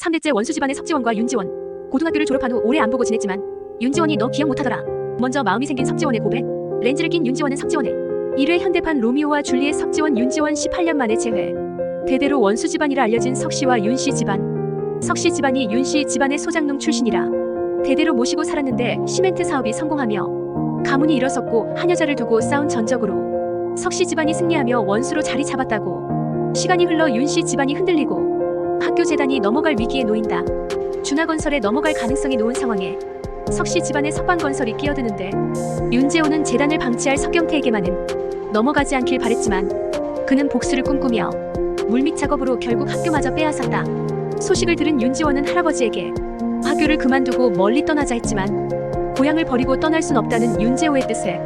3대째 원수 집안의 석지원과 윤지원. 고등학교를 졸업한 후 오래 안 보고 지냈지만 윤지원이 너 기억 못하더라. 먼저 마음이 생긴 석지원의 고백. 렌즈를 낀 윤지원은 석지원의 1회 현대판 로미오와 줄리엣. 석지원 윤지원 18년 만에 재회. 대대로 원수 집안이라 알려진 석씨와 윤씨 집안. 석씨 집안이 윤씨 집안의 소장농 출신이라 대대로 모시고 살았는데 시멘트 사업이 성공하며 가문이 일어섰고 한 여자를 두고 싸운 전적으로 석씨 집안이 승리하며 원수로 자리 잡았다고. 시간이 흘러 윤씨 집안이 흔들리고 학교 재단이 넘어갈 위기에 놓인다. 준하건설에 넘어갈 가능성이 놓은 상황에 석씨 집안의 석방건설이 끼어드는데 윤재호는 재단을 방치할 석경태에게만은 넘어가지 않길 바랬지만 그는 복수를 꿈꾸며 물밑 작업으로 결국 학교마저 빼앗았다. 소식을 들은 윤지원은 할아버지에게 학교를 그만두고 멀리 떠나자 했지만 고향을 버리고 떠날 순 없다는 윤재호의 뜻에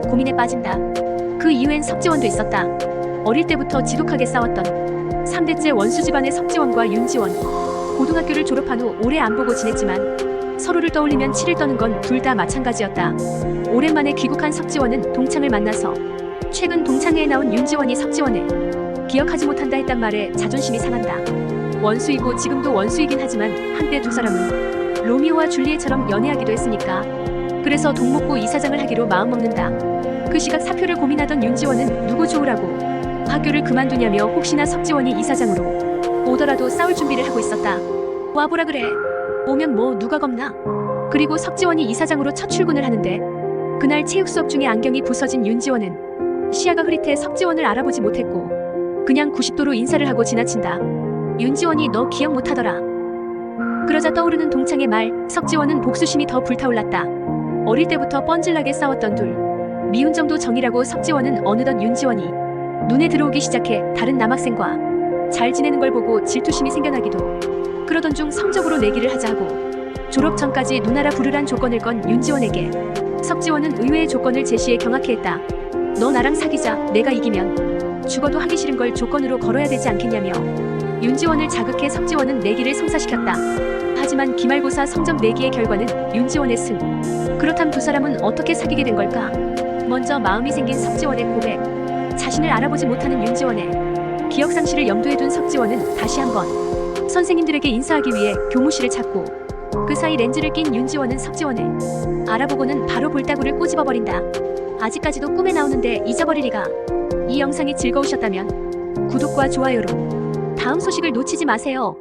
고민에 빠진다. 그 이후엔 석지원도 있었다. 어릴 때부터 지독하게 싸웠던 3대째 원수 집안의 석지원과 윤지원. 고등학교를 졸업한 후 오래 안 보고 지냈지만 서로를 떠올리면 치를 떠는 건 둘 다 마찬가지였다. 오랜만에 귀국한 석지원은 동창을 만나서 최근 동창회에 나온 윤지원이 석지원을 기억하지 못한다 했단 말에 자존심이 상한다. 원수이고 지금도 원수이긴 하지만 한때 두 사람은 로미오와 줄리엣처럼 연애하기도 했으니까. 그래서 동목고 이사장을 하기로 마음먹는다. 그 시각 사표를 고민하던 윤지원은 누구 좋으라고 학교를 그만두냐며 혹시나 석지원이 이사장으로 오더라도 싸울 준비를 하고 있었다. 와보라 그래. 오면 뭐 누가 겁나. 그리고 석지원이 이사장으로 첫 출근을 하는데 그날 체육 수업 중에 안경이 부서진 윤지원은 시야가 흐릿해 석지원을 알아보지 못했고 그냥 90도로 인사를 하고 지나친다. 윤지원이 너 기억 못하더라. 그러자 떠오르는 동창의 말. 석지원은 복수심이 더 불타올랐다. 어릴 때부터 뻔질나게 싸웠던 둘. 미운 정도 정이라고 석지원은 어느덧 윤지원이 눈에 들어오기 시작해 다른 남학생과 잘 지내는 걸 보고 질투심이 생겨나기도. 그러던 중 성적으로 내기를 하자 하고 졸업 전까지 누나라 부르란 조건을 건 윤지원에게 석지원은 의외의 조건을 제시해 경악해 했다. 너 나랑 사귀자. 내가 이기면 죽어도 하기 싫은 걸 조건으로 걸어야 되지 않겠냐며 윤지원을 자극해 석지원은 내기를 성사시켰다. 하지만 기말고사 성적 내기의 결과는 윤지원의 승. 그렇다면 두 사람은 어떻게 사귀게 된 걸까? 먼저 마음이 생긴 석지원의 고백. 자신을 알아보지 못하는 윤지원의 기억상실을 염두에 둔 석지원은 다시 한번 선생님들에게 인사하기 위해 교무실을 찾고 그 사이 렌즈를 낀 윤지원은 석지원을 알아보고는 바로 볼따구를 꼬집어버린다. 아직까지도 꿈에 나오는데 잊어버릴 리가. 이 영상이 즐거우셨다면 구독과 좋아요로 다음 소식을 놓치지 마세요.